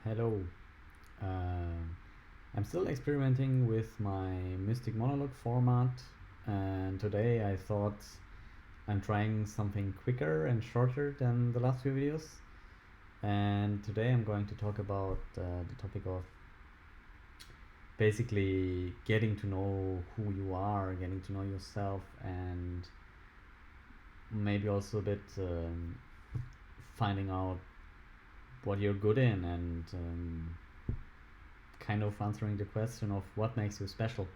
Hello. Uh, I'm still experimenting with my Mystic Monologue format, and today I thought I'm trying something quicker and shorter than the last few videos. And today I'm going to talk about the topic of basically getting to know who you are, getting to know yourself, and maybe also a bit finding out what you're good in and kind of answering the question of what makes you special.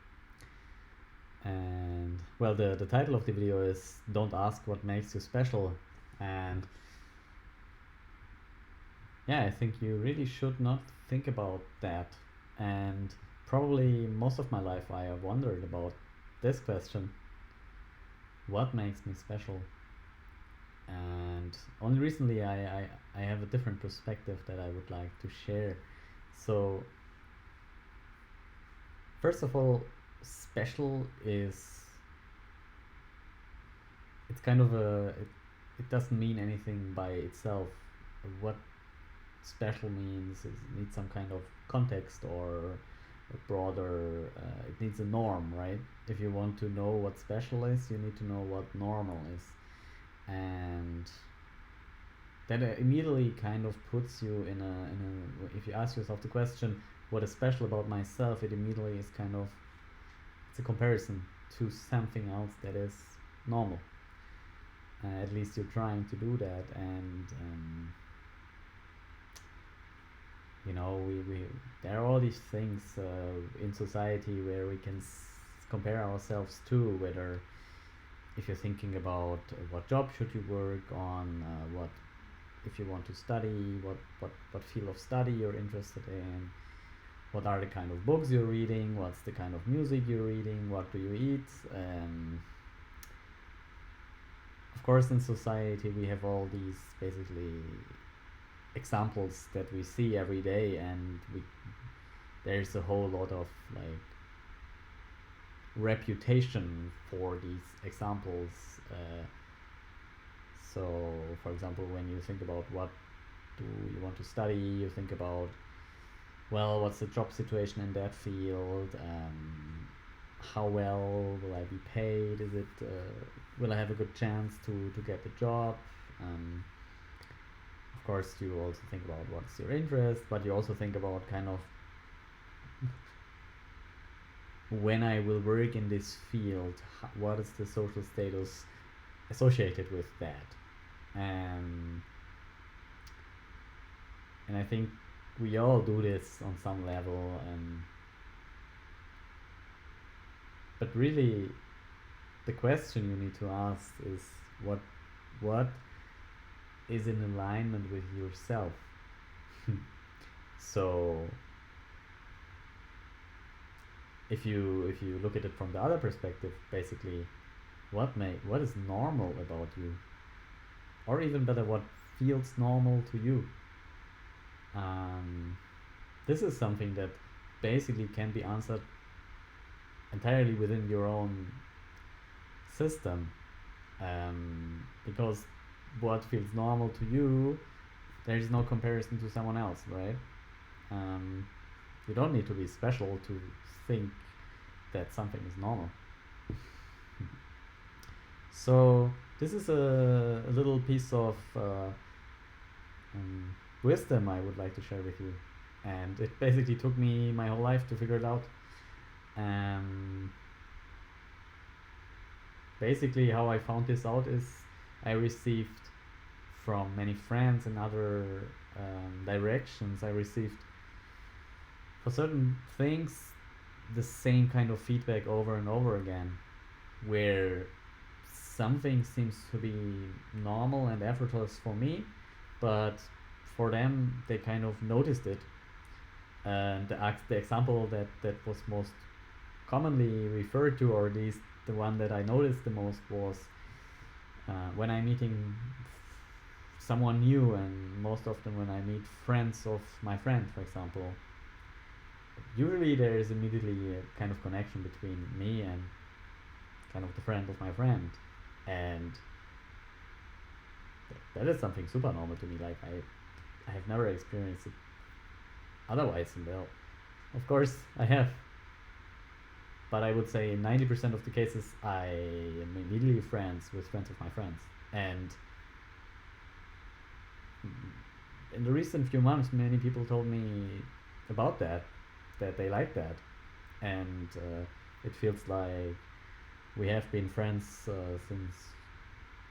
And well, the title of the video is Don't Ask What Makes You Special. And yeah, I think you really should not think about that. And probably most of my life I have wondered about this question: what makes me special? And only recently I have a different perspective that I would like to share. So, first of all, special is it's kind of it doesn't mean anything by itself. What special means is it needs some kind of context or a broader it needs a norm, right? If you want to know what special is, you need to know what normal is. And that immediately kind of puts you in a if you ask yourself the question what is special about myself, it immediately is kind of it's a comparison to something else that is normal. At least you're trying to do that. And we there are all these things in society where we can compare ourselves to, whether if you're thinking about what job should you work on, what if you want to study, what field of study you're interested in, what are the kind of books you're reading, what's the kind of music you're reading, what do you eat. Of course, in society we have all these basically examples that we see every day, and there's a whole lot of like reputation for these examples. So, for example, when you think about what do you want to study, you think about, well, what's the job situation in that field? How well will I be paid? Is it will I have a good chance to get the job? Of course, you also think about what's your interest, but you also think about kind of when I will work in this field, what is the social status associated with that? Um, and I think we all do this on some level. But really, the question you need to ask is what is in alignment with yourself. So if you look at it from the other perspective, basically, what is normal about you, or even better, what feels normal to you. Um, this is something that basically can be answered entirely within your own system, because what feels normal to you, there is no comparison to someone else, right? Um, you don't need to be special to think that something is normal. So this is a little piece of wisdom I would like to share with you, and it basically took me my whole life to figure it out. Um, Basically, how I found this out is I received from many friends and other directions. I received for certain things the same kind of feedback over and over again, where something seems to be normal and effortless for me, but for them they kind of noticed it. And the example that was most commonly referred to, or at least the one that I noticed the most, was when I'm meeting someone new, and most often when I meet friends of my friend, for example. Usually there is immediately a kind of connection between me and kind of the friend of my friend, and that is something super normal to me. Like I have never experienced it otherwise. Well, of course I have, but I would say 90% of the cases I am immediately friends with friends of my friends. And in the recent few months, many people told me about that, that they like that, and it feels like we have been friends since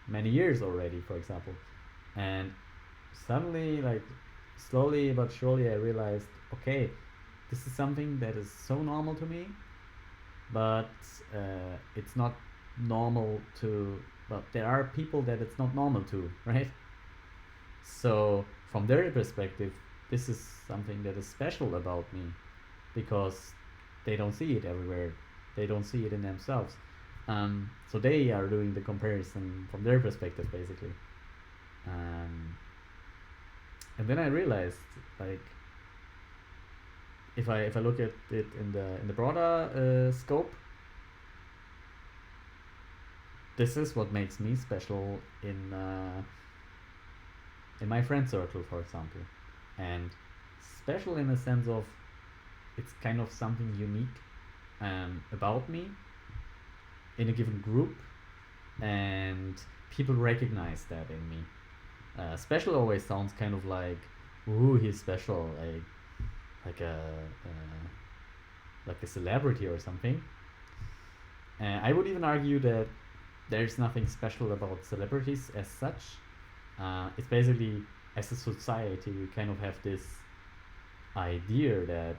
many years already, for example. And suddenly, like slowly but surely, I realized, okay, this is something that is so normal to me, but it's not normal to. Well, there are people that it's not normal to, right? So from their perspective, this is something that is special about me because they don't see it everywhere. They don't see it in themselves. So they are doing the comparison from their perspective, basically. Um, and then I realized, like, if I look at it in the broader scope, this is what makes me special in my friend circle, for example, and special in the sense of it's kind of something unique about me in a given group, and people recognize that in me. Special always sounds kind of like, ooh, he's special, like a like a celebrity or something. I would even argue that there's nothing special about celebrities as such. It's basically, as a society, we kind of have this idea that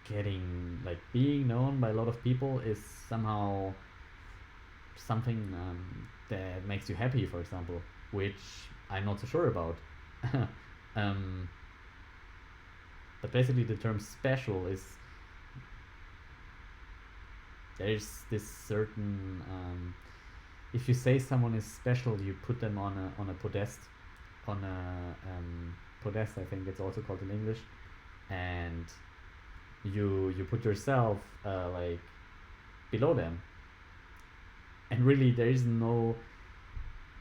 getting, like, being known by a lot of people is somehow something that makes you happy, for example, which I'm not so sure about. um, but basically, the term special is, there's this certain if you say someone is special, you put them on a podest, on a podest, I think it's also called in English, and you put yourself like below them, and really there is no,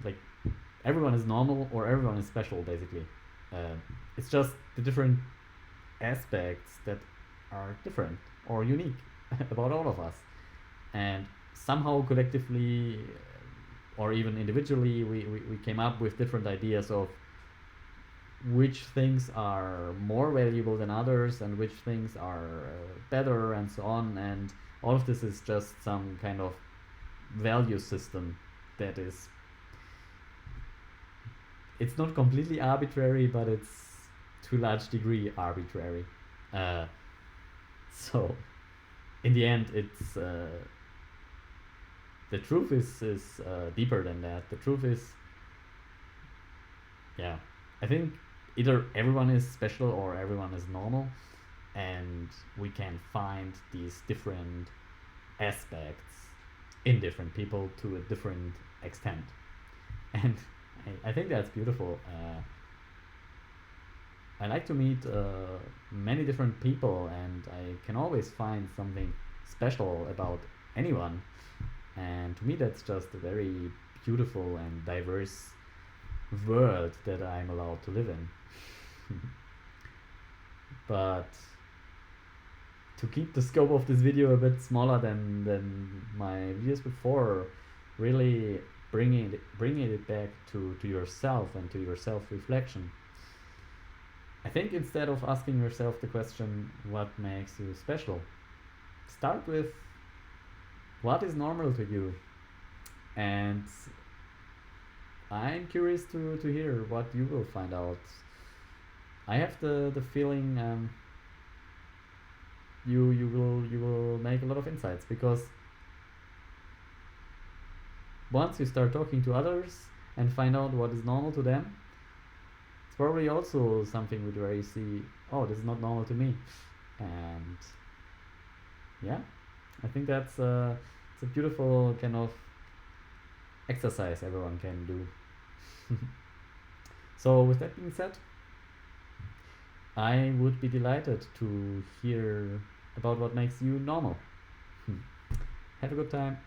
like, everyone is normal or everyone is special, basically. It's just the different aspects that are different or unique about all of us, and somehow collectively or even individually we came up with different ideas of which things are more valuable than others and which things are better and so on, and all of this is just some kind of value system that is, it's not completely arbitrary, but it's to a large degree arbitrary. uh, so in the end, it's the truth is deeper than that. The truth is, yeah, I think either everyone is special or everyone is normal, and we can find these different aspects in different people to a different extent, and I think that's beautiful. I like to meet many different people, and I can always find something special about anyone. And to me, that's just a very beautiful and diverse world that I'm allowed to live in. But to keep the scope of this video a bit smaller than my videos before, really bringing it back to yourself and to your self-reflection. I think instead of asking yourself the question, what makes you special, start with what is normal to you. And I'm curious to hear what you will find out. I have the feeling you will make a lot of insights, because once you start talking to others and find out what is normal to them, it's probably also something where you see, oh, this is not normal to me. And yeah, I think that's it's a beautiful kind of exercise everyone can do. So with that being said, I would be delighted to hear about what makes you normal. Have a good time.